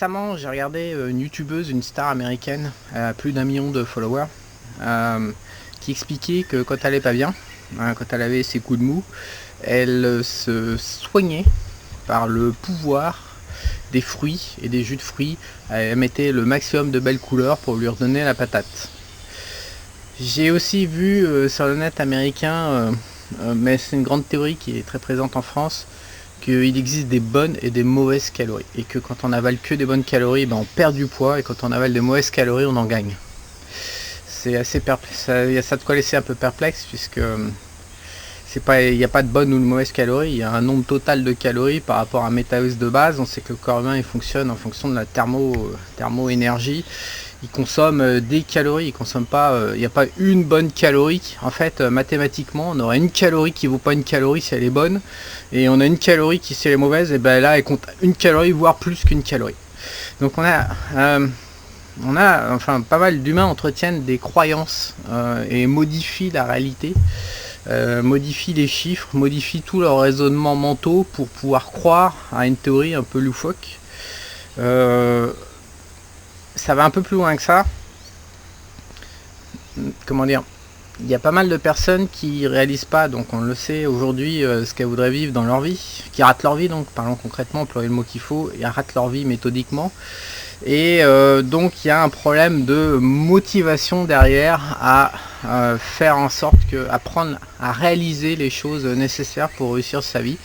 Récemment, j'ai regardé une youtubeuse, une star américaine, à plus d'1 million de followers, qui expliquait que quand elle allait pas bien, quand elle avait ses coups de mou, elle se soignait par le pouvoir des fruits et des jus de fruits. Elle mettait le maximum de belles couleurs pour lui redonner la patate. J'ai aussi vu sur le net américain, mais c'est une grande théorie qui est très présente en France, qu'il existe des bonnes et des mauvaises calories, et que quand on avale que des bonnes calories, on perd du poids, et quand on avale des mauvaises calories, on en gagne. C'est assez perplexe, il y a ça de quoi laisser un peu perplexe, puisque il n'y a pas de bonnes ou de mauvaises calories, il y a un nombre total de calories par rapport à un métabolisme de base. On sait que le corps humain il fonctionne en fonction de la thermo-énergie. Il consomme des calories, il consomme pas, il n'y a pas une bonne calorie. En fait, mathématiquement, on aurait une calorie qui vaut pas une calorie si elle est bonne, et on a une calorie qui, si elle est mauvaise, et ben là elle compte une calorie, voire plus qu'une calorie. Donc enfin, pas mal d'humains entretiennent des croyances et modifient la réalité, modifient les chiffres, modifient tous leurs raisonnements mentaux pour pouvoir croire à une théorie un peu loufoque. Ça va un peu plus loin que ça. Comment dire, il y a pas mal de personnes qui réalisent pas, donc on le sait aujourd'hui, ce qu'elles voudraient vivre dans leur vie, qui ratent leur vie, donc parlons concrètement, employer le mot qu'il faut, et ratent leur vie méthodiquement. Et donc il y a un problème de motivation derrière à faire en sorte que, apprendre à réaliser les choses nécessaires pour réussir sa vie.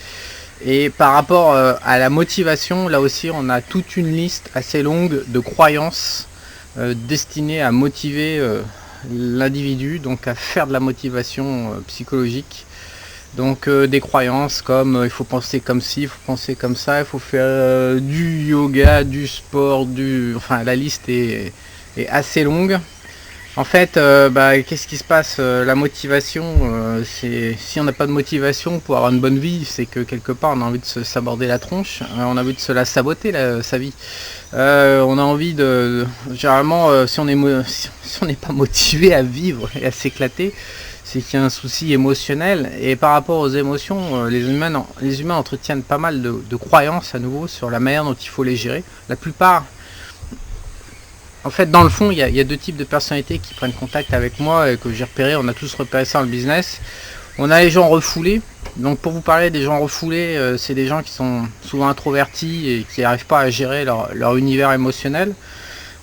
Et par rapport à la motivation, là aussi on a toute une liste assez longue de croyances destinées à motiver l'individu, donc à faire de la motivation psychologique. Donc des croyances comme il faut penser comme ci, il faut penser comme ça, il faut faire du yoga, du sport, enfin la liste est assez longue. En fait, qu'est-ce qui se passe? La motivation, c'est si on n'a pas de motivation pour avoir une bonne vie, c'est que quelque part on a envie de se saborder la tronche, on a envie de se la saboter sa vie. On a envie de, généralement, si on n'est pas motivé à vivre et à s'éclater, c'est qu'il y a un souci émotionnel. Et par rapport aux émotions, les humains entretiennent pas mal de croyances à nouveau sur la manière dont il faut les gérer. La plupart, en fait, dans le fond, il y a deux types de personnalités qui prennent contact avec moi et que j'ai repéré. On a tous repéré ça dans le business. On a les gens refoulés. Donc pour vous parler des gens refoulés, c'est des gens qui sont souvent introvertis et qui n'arrivent pas à gérer leur univers émotionnel.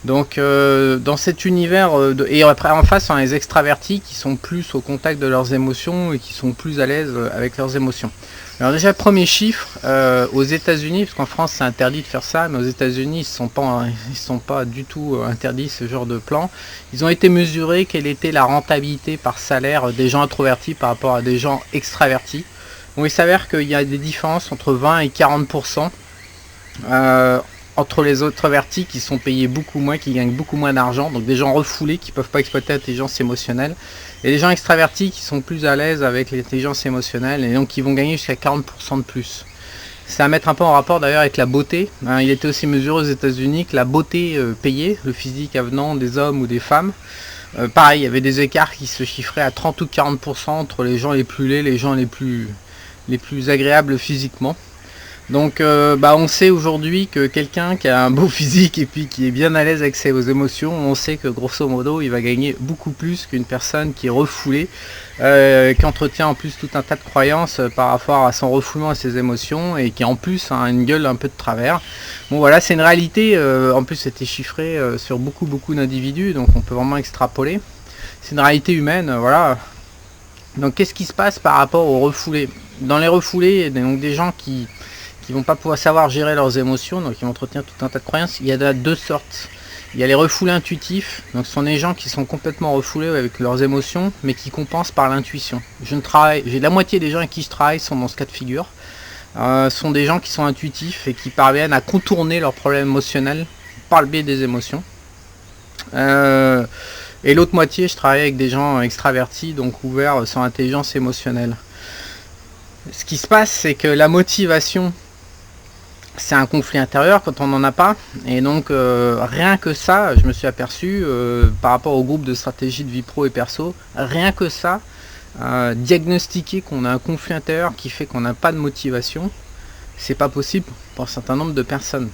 Donc dans cet univers, et après en face on a les extravertis qui sont plus au contact de leurs émotions et qui sont plus à l'aise avec leurs émotions. Alors déjà, premier chiffre, aux États-Unis, parce qu'en France c'est interdit de faire ça, mais aux États-Unis ils sont pas du tout interdits ce genre de plan. Ils ont été mesurés quelle était la rentabilité par salaire des gens introvertis par rapport à des gens extravertis. Donc il s'avère qu'il y a des différences entre 20 et 40%. Entre les introvertis qui sont payés beaucoup moins, qui gagnent beaucoup moins d'argent, donc des gens refoulés qui ne peuvent pas exploiter l'intelligence émotionnelle, et les gens extravertis qui sont plus à l'aise avec l'intelligence émotionnelle et donc qui vont gagner jusqu'à 40% de plus. C'est à mettre un peu en rapport d'ailleurs avec la beauté. Il était aussi mesuré aux États-Unis que la beauté payée, le physique avenant des hommes ou des femmes, pareil, il y avait des écarts qui se chiffraient à 30 ou 40% entre les gens les plus laids, les gens les plus agréables physiquement. Donc on sait aujourd'hui que quelqu'un qui a un beau physique et puis qui est bien à l'aise avec ses émotions, on sait que grosso modo il va gagner beaucoup plus qu'une personne qui est refoulée, qui entretient en plus tout un tas de croyances par rapport à son refoulement et ses émotions, et qui en plus a une gueule un peu de travers. Bon voilà, c'est une réalité, en plus c'était chiffré sur beaucoup d'individus, donc on peut vraiment extrapoler. C'est une réalité humaine, voilà. Donc qu'est-ce qui se passe par rapport aux refoulés? Dans les refoulés, il y a donc des gens qui vont pas pouvoir savoir gérer leurs émotions, donc ils vont entretenir tout un tas de croyances. Il y a deux sortes. Il y a les refoulés intuitifs, donc ce sont des gens qui sont complètement refoulés avec leurs émotions, mais qui compensent par l'intuition. J'ai la moitié des gens avec qui je travaille sont dans ce cas de figure. Sont des gens qui sont intuitifs et qui parviennent à contourner leurs problèmes émotionnels par le biais des émotions. Et l'autre moitié, je travaille avec des gens extravertis, donc ouverts sur l'intelligence émotionnelle. Ce qui se passe, c'est que la motivation, c'est un conflit intérieur quand on n'en a pas, et donc rien que ça, je me suis aperçu par rapport au groupe de stratégie de vie pro et perso, rien que ça, diagnostiquer qu'on a un conflit intérieur qui fait qu'on n'a pas de motivation, c'est pas possible pour un certain nombre de personnes.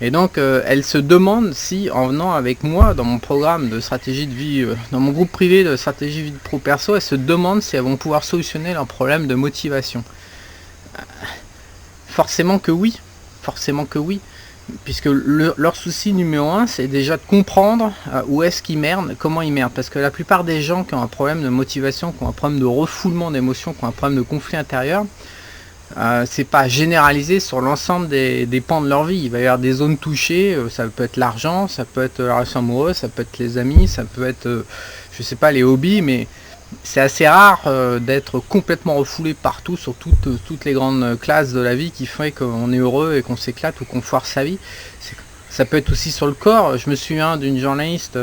Et donc elle se demande si, en venant avec moi dans mon programme de stratégie de vie, dans mon groupe privé de stratégie de vie pro perso, elles se demandent si elles vont pouvoir solutionner leurs problèmes de motivation. Forcément que oui, puisque leur souci numéro 1, c'est déjà de comprendre où est-ce qu'ils merdent, comment ils merdent. Parce que la plupart des gens qui ont un problème de motivation, qui ont un problème de refoulement d'émotions, qui ont un problème de conflit intérieur, c'est pas généralisé sur l'ensemble des pans de leur vie. Il va y avoir des zones touchées, ça peut être l'argent, ça peut être la relation amoureuse, ça peut être les amis, ça peut être, je sais pas, les hobbies, mais c'est assez rare d'être complètement refoulé partout sur toutes les grandes classes de la vie qui fait qu'on est heureux et qu'on s'éclate ou qu'on foire sa vie. Ça peut être aussi sur le corps. Je me souviens d'une journaliste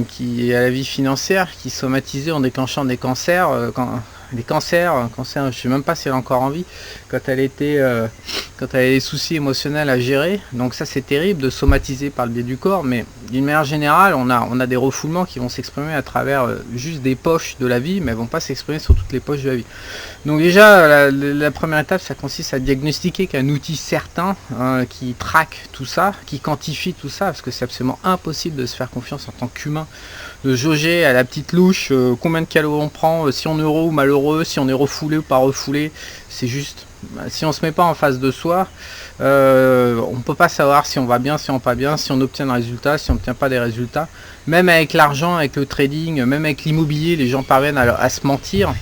qui a la vie financière, qui somatisait en déclenchant des cancers, des cancers, je sais même pas si elle est encore en vie, quand elle avait des soucis émotionnels à gérer. Donc ça c'est terrible de somatiser par le biais du corps, mais d'une manière générale on a des refoulements qui vont s'exprimer à travers juste des poches de la vie, mais elles vont pas s'exprimer sur toutes les poches de la vie. Donc déjà la première étape, ça consiste à diagnostiquer qu'un outil certain qui traque tout ça, qui quantifie tout ça, parce que c'est absolument impossible de se faire confiance en tant qu'humain, de jauger à la petite louche combien de calories on prend, si on est heureux ou malheureux, si on est refoulé ou pas refoulé. C'est juste, si on se met pas en face de soi, on peut pas savoir si on va bien, si on va pas bien, si on obtient des résultats, si on n'obtient pas des résultats. Même avec l'argent, avec le trading, même avec l'immobilier, les gens parviennent à se mentir.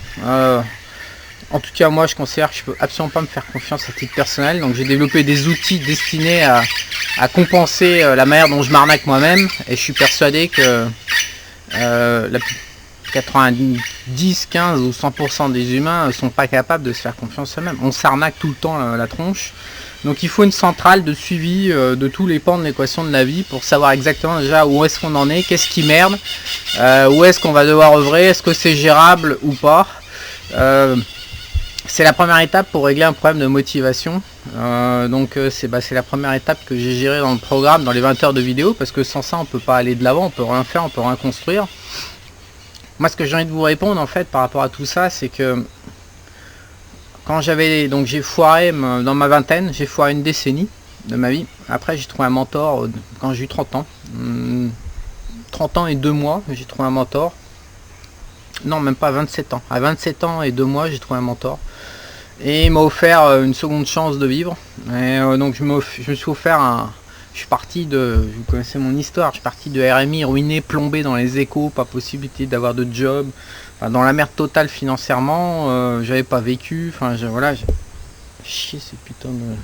En tout cas, moi je considère que je peux absolument pas me faire confiance à titre personnel, donc j'ai développé des outils destinés à compenser la manière dont je m'arnaque moi-même, et je suis persuadé que 90, 15 ou 100% des humains ne sont pas capables de se faire confiance eux-mêmes. On s'arnaque tout le temps la tronche. Donc il faut une centrale de suivi de tous les pans de l'équation de la vie pour savoir exactement déjà où est-ce qu'on en est, qu'est-ce qui merde, où est-ce qu'on va devoir œuvrer, est-ce que c'est gérable ou pas. C'est la première étape pour régler un problème de motivation. C'est la première étape que j'ai gérée dans le programme, dans les 20 heures de vidéo, parce que sans ça on peut pas aller de l'avant, on peut rien faire, on peut rien construire. Moi ce que j'ai envie de vous répondre en fait par rapport à tout ça, c'est que quand j'ai foiré dans ma vingtaine, j'ai foiré une décennie de ma vie. Après j'ai trouvé un mentor quand j'ai eu 30 ans. 30 ans et 2 mois, j'ai trouvé un mentor. Non, même pas 27 ans. À 27 ans et 2 mois, j'ai trouvé un mentor. Et il m'a offert une seconde chance de vivre. Et donc je me suis offert je suis parti vous connaissez mon histoire, je suis parti de RMI ruiné, plombé dans les échos, pas possibilité d'avoir de job, enfin, dans la merde totale financièrement, j'avais pas vécu, chier ces putains de...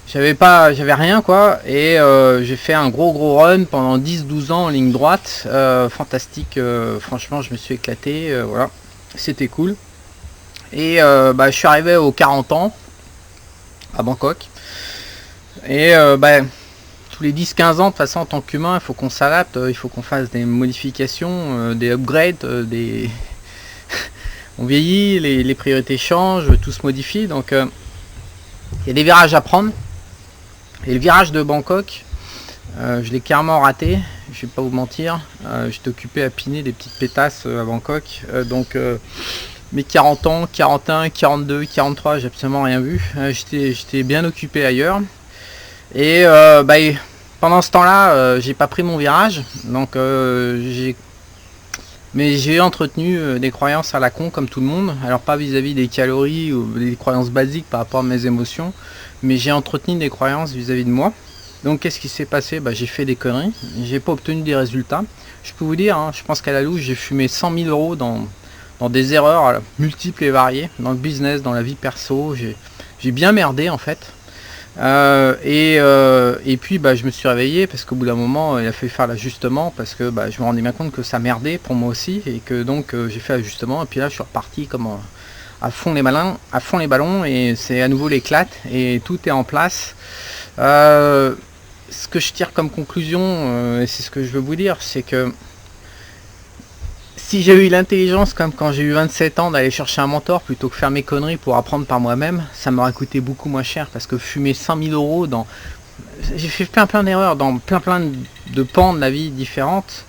J'avais rien quoi, et j'ai fait un gros run pendant 10-12 ans en ligne droite, fantastique, franchement je me suis éclaté, voilà, c'était cool. Et je suis arrivé aux 40 ans à Bangkok, et tous les 10-15 ans de toute façon en tant qu'humain il faut qu'on s'adapte, il faut qu'on fasse des modifications, des upgrades, on vieillit, les priorités changent, tout se modifie, donc il y a des virages à prendre. Et le virage de Bangkok, je l'ai carrément raté, je vais pas vous mentir. J'étais occupé à piner des petites pétasses à Bangkok. Mes 40 ans, 41, 42, 43, j'ai absolument rien vu. J'étais bien occupé ailleurs. Et pendant ce temps-là, j'ai pas pris mon virage. Donc mais j'ai entretenu des croyances à la con comme tout le monde. Alors pas vis-à-vis des calories ou des croyances basiques par rapport à mes émotions, mais j'ai entretenu des croyances vis-à-vis de moi. Donc qu'est-ce qui s'est passé? J'ai fait des conneries, j'ai pas obtenu des résultats. Je peux vous dire, je pense qu'à la louche, j'ai fumé 100 000 euros dans des erreurs multiples et variées, dans le business, dans la vie perso. J'ai bien merdé en fait. Et puis je me suis réveillé parce qu'au bout d'un moment il a fallu faire l'ajustement parce que je me rendais bien compte que ça merdait pour moi aussi et que donc j'ai fait l'ajustement et puis là je suis reparti comme à fond les ballons et c'est à nouveau l'éclate et tout est en place. Ce que je tire comme conclusion et c'est ce que je veux vous dire, c'est que si j'ai eu l'intelligence comme quand j'ai eu 27 ans d'aller chercher un mentor plutôt que faire mes conneries pour apprendre par moi-même, ça m'aurait coûté beaucoup moins cher parce que fumer 100 000 euros j'ai fait plein d'erreurs dans plein de pans de la vie différentes.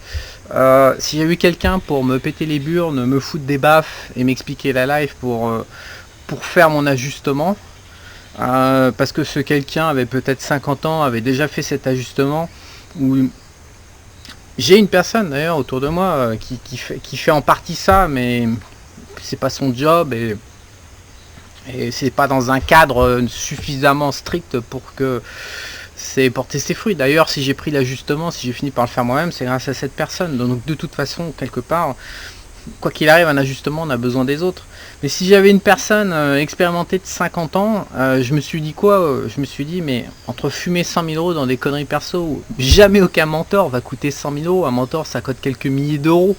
Si j'ai eu quelqu'un pour me péter les burnes, me foutre des baffes et m'expliquer la life pour faire mon ajustement, parce que ce quelqu'un avait peut-être 50 ans, avait déjà fait cet ajustement, ou j'ai une personne d'ailleurs autour de moi qui fait en partie ça, mais c'est pas son job et c'est pas dans un cadre suffisamment strict pour que c'est porter ses fruits. D'ailleurs, si j'ai pris l'ajustement, si j'ai fini par le faire moi-même, c'est grâce à cette personne. Donc de toute façon, quelque part, quoi qu'il arrive, un ajustement, on a besoin des autres. Mais si j'avais une personne expérimentée de 50 ans, je me suis dit quoi Je me suis dit, mais entre fumer 100 000 euros dans des conneries perso, jamais aucun mentor va coûter 100 000 euros. Un mentor, ça coûte quelques milliers d'euros.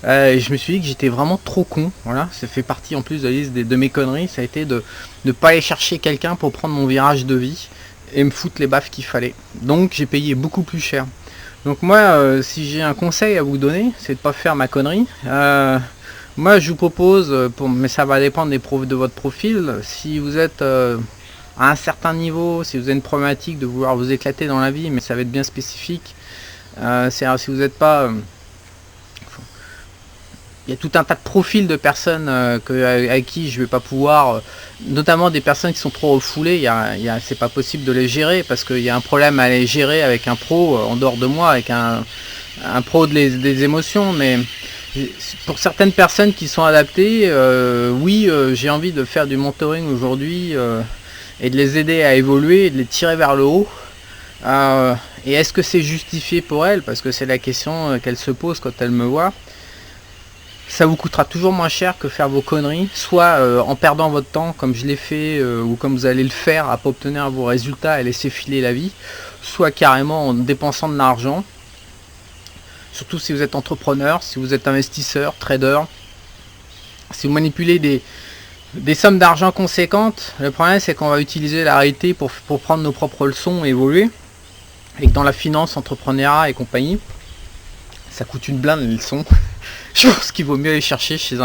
Et je me suis dit que j'étais vraiment trop con. Voilà, ça fait partie en plus de la liste de mes conneries. Ça a été de ne pas aller chercher quelqu'un pour prendre mon virage de vie et me foutre les baffes qu'il fallait. Donc j'ai payé beaucoup plus cher. Donc moi, si j'ai un conseil à vous donner, c'est de pas faire ma connerie. Moi, je vous propose, mais ça va dépendre de votre profil. Si vous êtes à un certain niveau, si vous avez une problématique de vouloir vous éclater dans la vie, mais ça va être bien spécifique. C'est-à-dire si vous n'êtes pas... il y a tout un tas de profils de personnes à qui je vais pas pouvoir, notamment des personnes qui sont trop refoulées, c'est pas possible de les gérer parce qu'il y a un problème à les gérer avec un pro en dehors de moi, avec un pro des émotions, mais pour certaines personnes qui sont adaptées, oui, j'ai envie de faire du mentoring aujourd'hui et de les aider à évoluer et de les tirer vers le haut. Et est-ce que c'est justifié pour elles? Parce que c'est la question qu'elle se pose quand elle me voit. Ça vous coûtera toujours moins cher que faire vos conneries, soit en perdant votre temps comme je l'ai fait, ou comme vous allez le faire à pas obtenir vos résultats et laisser filer la vie, soit carrément en dépensant de l'argent. Surtout si vous êtes entrepreneur, si vous êtes investisseur, trader, si vous manipulez des sommes d'argent conséquentes, le problème c'est qu'on va utiliser la réalité pour prendre nos propres leçons et évoluer. Et que dans la finance, entrepreneuriat et compagnie, ça coûte une blinde les leçons. Je pense qu'il vaut mieux aller chercher chez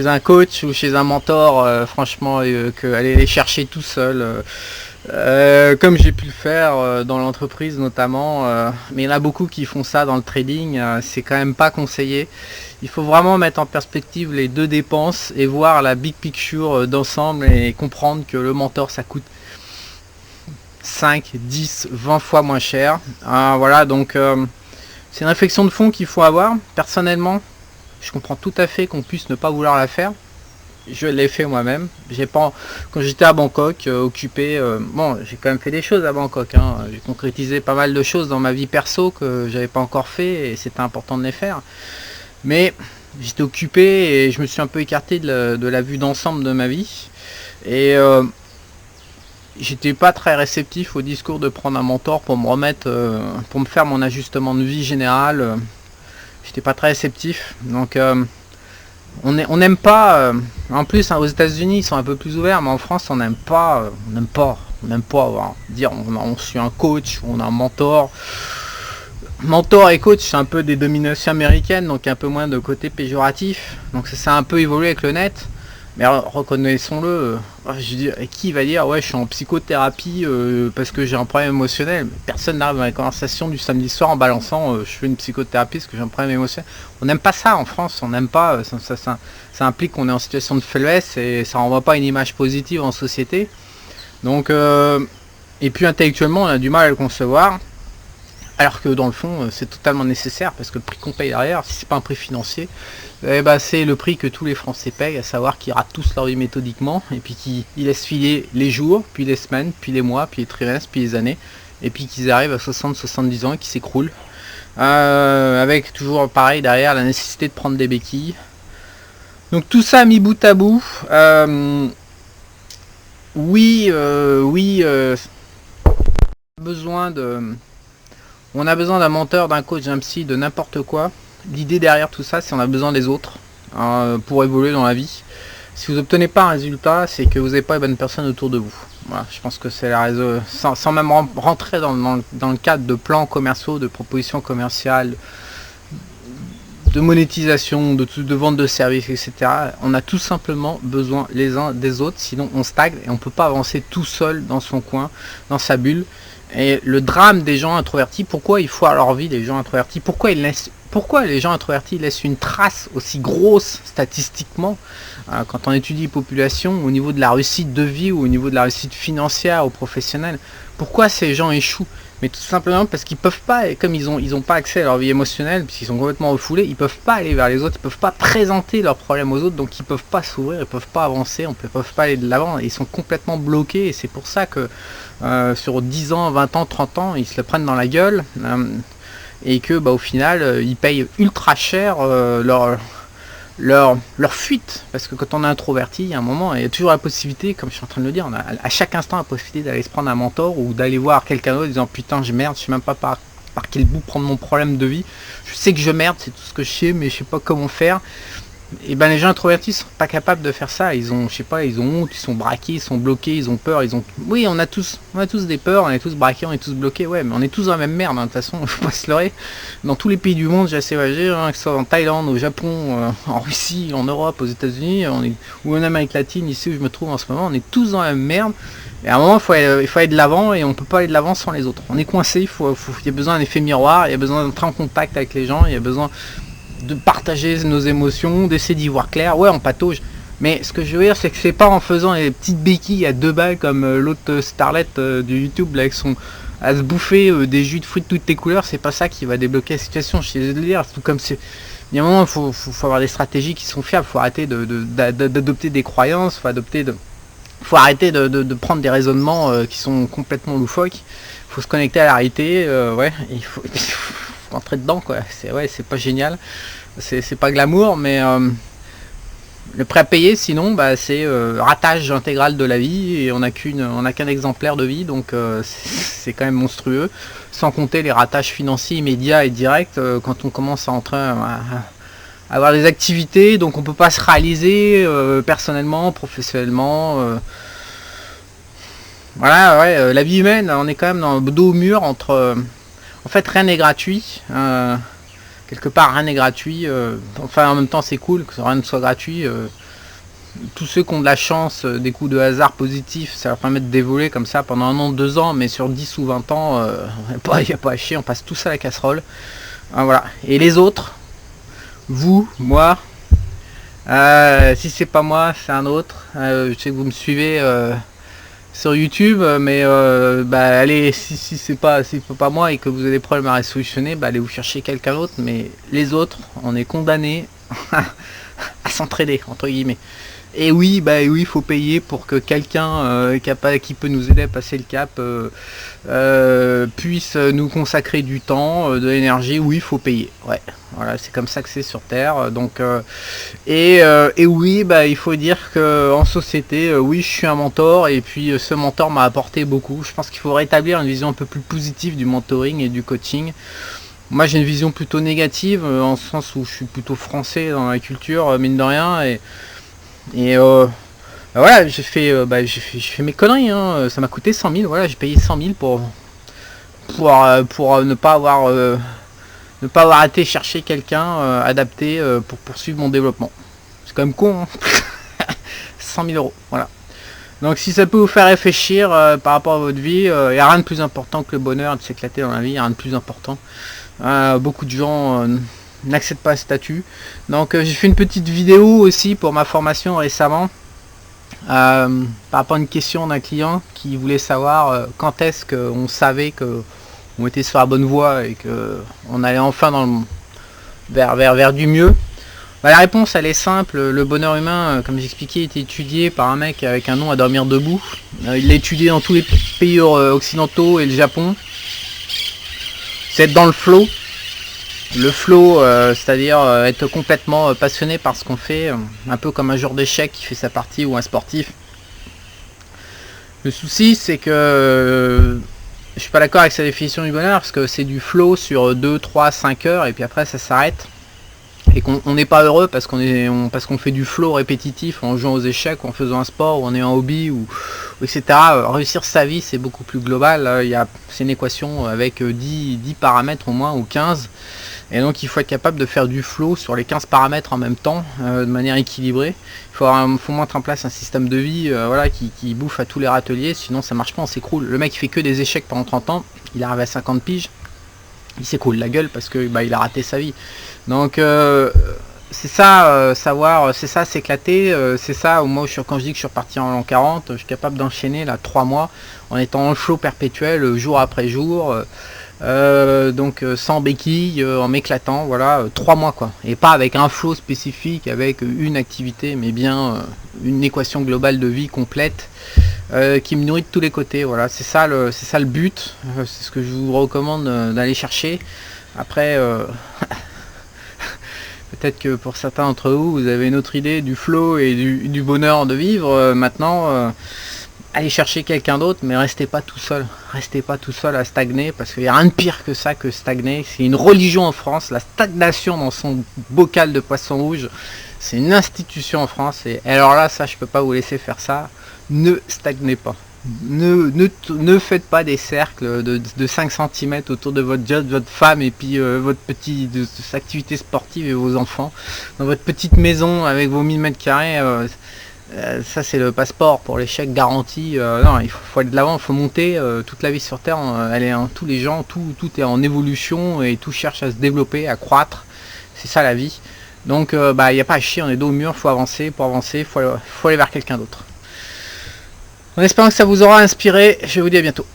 un coach ou chez un mentor, franchement, qu'aller les chercher tout seul. Comme j'ai pu le faire dans l'entreprise notamment, mais il y en a beaucoup qui font ça dans le trading, c'est quand même pas conseillé. Il faut vraiment mettre en perspective les deux dépenses et voir la big picture d'ensemble et comprendre que le mentor ça coûte 5, 10, 20 fois moins cher. Voilà, donc c'est une réflexion de fond qu'il faut avoir. Personnellement, je comprends tout à fait qu'on puisse ne pas vouloir la faire. Je l'ai fait moi-même. Quand j'étais à Bangkok, occupé, bon, j'ai quand même fait des choses à Bangkok. J'ai concrétisé pas mal de choses dans ma vie perso que j'avais pas encore fait et c'était important de les faire. Mais j'étais occupé et je me suis un peu écarté de la vue d'ensemble de ma vie. Et j'étais pas très réceptif au discours de prendre un mentor pour me remettre, pour me faire mon ajustement de vie général. J'étais pas très réceptif. Donc on n'aime pas, en plus aux États-Unis ils sont un peu plus ouverts, mais en France on n'aime pas dire on suit un coach, on a un mentor. Mentor et coach, c'est un peu des dominations américaines, donc un peu moins de côté péjoratif. Donc ça a un peu évolué avec le net. Mais reconnaissons-le, je dis, qui va dire ouais je suis en psychothérapie parce que j'ai un problème émotionnel. Personne n'arrive dans la conversation du samedi soir en balançant je fais une psychothérapie parce que j'ai un problème émotionnel. On n'aime pas ça en France, on n'aime pas, ça implique qu'on est en situation de faiblesse et ça renvoie pas une image positive en société. Donc et puis intellectuellement on a du mal à le concevoir. Alors que dans le fond c'est totalement nécessaire parce que le prix qu'on paye derrière, si c'est pas un prix financier, c'est le prix que tous les Français payent, à savoir qu'ils ratent tous leur vie méthodiquement et puis qu'ils laissent filer les jours, puis les semaines, puis les mois, puis les trimestres, puis les années, et puis qu'ils arrivent à 60-70 ans et qu'ils s'écroulent. Avec toujours pareil derrière la nécessité de prendre des béquilles. Donc tout ça mis bout à bout, on a besoin d'un mentor, d'un coach, d'un psy, de n'importe quoi. L'idée derrière tout ça, c'est qu'on a besoin des autres pour évoluer dans la vie. Si vous n'obtenez pas un résultat, c'est que vous n'avez pas les bonnes personnes autour de vous. Voilà, je pense que c'est la raison. Sans même rentrer dans le cadre de plans commerciaux, de propositions commerciales, de monétisation, de vente de services, etc. On a tout simplement besoin les uns des autres, sinon on stagne et on ne peut pas avancer tout seul dans son coin, dans sa bulle. Et le drame des gens introvertis, pourquoi ils foirent leur vie, les gens introvertis, pourquoi les gens introvertis laissent une trace aussi grosse statistiquement, quand on étudie les populations, au niveau de la réussite de vie ou au niveau de la réussite financière ou professionnelle, pourquoi ces gens échouent? Mais tout simplement parce qu'ils peuvent pas, et comme ils ont pas accès à leur vie émotionnelle, puisqu'ils sont complètement refoulés, ils peuvent pas aller vers les autres, ils peuvent pas présenter leurs problèmes aux autres, donc ils peuvent pas s'ouvrir, ils peuvent pas avancer, ils peuvent pas aller de l'avant, ils sont complètement bloqués, et c'est pour ça que sur 10 ans, 20 ans, 30 ans, ils se le prennent dans la gueule, et que au final, ils payent ultra cher leur fuite, parce que quand on est introverti, il y a un moment, il y a toujours la possibilité, comme je suis en train de le dire, on a à chaque instant la possibilité d'aller se prendre un mentor ou d'aller voir quelqu'un d'autre en disant putain je merde, je sais même pas par quel bout prendre mon problème de vie, je sais que je merde, c'est tout ce que je sais, mais je sais pas comment faire. Et ben les gens introvertis sont pas capables de faire ça, ils ont, je sais pas, ils ont honte, ils sont braqués, ils sont bloqués, ils ont peur, oui, on a tous des peurs, on est tous braqués, on est tous bloqués, ouais, mais on est tous dans la même merde, de toute façon, faut pas se leurrer. Dans tous les pays du monde, j'ai assez voyagé, que ce soit en Thaïlande, au Japon, en Russie, en Europe, aux États-Unis, ou en Amérique latine, ici où je me trouve en ce moment, on est tous dans la même merde. Et à un moment, il faut aller de l'avant, et on peut pas aller de l'avant sans les autres. On est coincé, il y a besoin d'un effet miroir, il y a besoin d'entrer en contact avec les gens, il y a besoin de partager nos émotions, d'essayer d'y voir clair. Ouais, on patauge. Mais ce que je veux dire, c'est que c'est pas en faisant les petites béquilles à 2 balles comme l'autre starlet du YouTube là, avec son à se bouffer des jus de fruits de toutes les couleurs, c'est pas ça qui va débloquer la situation. Je suis désolé de le dire, tout comme c'est. Il y a un moment, il faut avoir des stratégies qui sont fiables. Il faut arrêter d'adopter des croyances, faut arrêter de prendre des raisonnements qui sont complètement loufoques. Il faut se connecter à la réalité, ouais. Et il faut rentrer dedans, quoi. C'est pas génial, c'est pas glamour, mais le prêt à payer, sinon, c'est ratage intégral de la vie et on n'a qu'un exemplaire de vie, donc c'est quand même monstrueux. Sans compter les ratages financiers immédiats et directs quand on commence à entrer à avoir des activités, donc on peut pas se réaliser personnellement, professionnellement. Voilà, ouais, la vie humaine, on est quand même dans le dos au mur entre. En fait, rien n'est gratuit. Quelque part, rien n'est gratuit. Enfin, en même temps, c'est cool que rien ne soit gratuit. Tous ceux qui ont de la chance, des coups de hasard positifs, ça leur permet de dévoler comme ça pendant 1 an, 2 ans, mais sur 10 ou 20 ans, il n'y a pas à chier, on passe tous à la casserole. Voilà. Et les autres, vous, moi, si c'est pas moi, c'est un autre. Je sais que vous me suivez sur YouTube, mais allez, si c'est pas moi et que vous avez des problèmes à solutionner, allez vous chercher quelqu'un d'autre. Mais les autres, on est condamnés à s'entraider entre guillemets. Et oui, il faut payer pour que quelqu'un qui peut nous aider à passer le cap puisse nous consacrer du temps, de l'énergie. Oui, il faut payer. Ouais, voilà, c'est comme ça que c'est sur Terre. Donc, et oui, il faut dire que en société, oui, je suis un mentor et puis ce mentor m'a apporté beaucoup. Je pense qu'il faut rétablir une vision un peu plus positive du mentoring et du coaching. Moi, j'ai une vision plutôt négative en ce sens où je suis plutôt français dans la culture, mine de rien, et voilà, j'ai fait mes conneries, hein. Ça m'a coûté 100 000, voilà, j'ai payé 100 000 pour ne pas avoir été chercher quelqu'un adapté pour poursuivre mon développement. C'est quand même con, hein. 100 000 euros, voilà. Donc si ça peut vous faire réfléchir par rapport à votre vie, il n'y a rien de plus important que le bonheur de s'éclater dans la vie, il n'y a rien de plus important. Beaucoup de gens n'acceptent pas le statut. Donc j'ai fait une petite vidéo aussi pour ma formation récemment par rapport à une question d'un client qui voulait savoir quand est-ce qu'on savait qu'on était sur la bonne voie et qu'on allait enfin vers du mieux. La réponse elle est simple. Le bonheur humain, comme j'expliquais, était étudié par un mec avec un nom à dormir debout. Il l'a étudié dans tous les pays occidentaux et le Japon. C'est être dans le flow. Le flow, c'est-à-dire être complètement passionné par ce qu'on fait, un peu comme un joueur d'échecs qui fait sa partie ou un sportif. Le souci, c'est que je suis pas d'accord avec sa définition du bonheur, parce que c'est du flow sur 2, 3, 5 heures, et puis après ça s'arrête. Et qu'on n'est pas heureux parce qu'on fait du flow répétitif en jouant aux échecs, ou en faisant un sport, ou en ayant un hobby, ou etc. Réussir sa vie, c'est beaucoup plus global. C'est une équation avec 10 paramètres au moins, ou 15. Et donc il faut être capable de faire du flow sur les 15 paramètres en même temps, de manière équilibrée. Il faut mettre en place un système de vie voilà, qui bouffe à tous les râteliers, sinon ça marche pas, on s'écroule. Le mec il fait que des échecs pendant 30 ans, il arrive à 50 piges, il s'écroule la gueule parce que il a raté sa vie. Donc c'est ça, c'est ça s'éclater, c'est ça, moi quand je dis que je suis reparti en l'an 40, je suis capable d'enchaîner là 3 mois en étant en flow perpétuel, jour après jour, donc sans béquille, en m'éclatant, voilà, 3 mois quoi, et pas avec un flow spécifique, avec une activité, mais bien une équation globale de vie complète, qui me nourrit de tous les côtés, voilà, c'est ça le but, c'est ce que je vous recommande d'aller chercher. Après peut-être que pour certains d'entre vous, vous avez une autre idée du flow et du bonheur de vivre. Maintenant, allez chercher quelqu'un d'autre, mais restez pas tout seul. Restez pas tout seul à stagner, parce qu'il n'y a rien de pire que ça, que stagner. C'est une religion en France, la stagnation dans son bocal de poisson rouge. C'est une institution en France. Et alors là, ça, je peux pas vous laisser faire ça. Ne stagnez pas. Ne faites pas des cercles de 5 cm autour de votre job, votre femme et puis votre petite activité sportive et vos enfants. Dans votre petite maison avec vos 1000 mètres carrés, ça c'est le passeport pour l'échec garanti. Non, il faut aller de l'avant, il faut monter. Toute la vie sur Terre, elle est en tous les gens, tout est en évolution et tout cherche à se développer, à croître. C'est ça la vie. Donc il n'y a pas à chier, on est dos au mur, il faut avancer. Pour avancer, il faut aller vers quelqu'un d'autre. En espérant que ça vous aura inspiré, je vous dis à bientôt.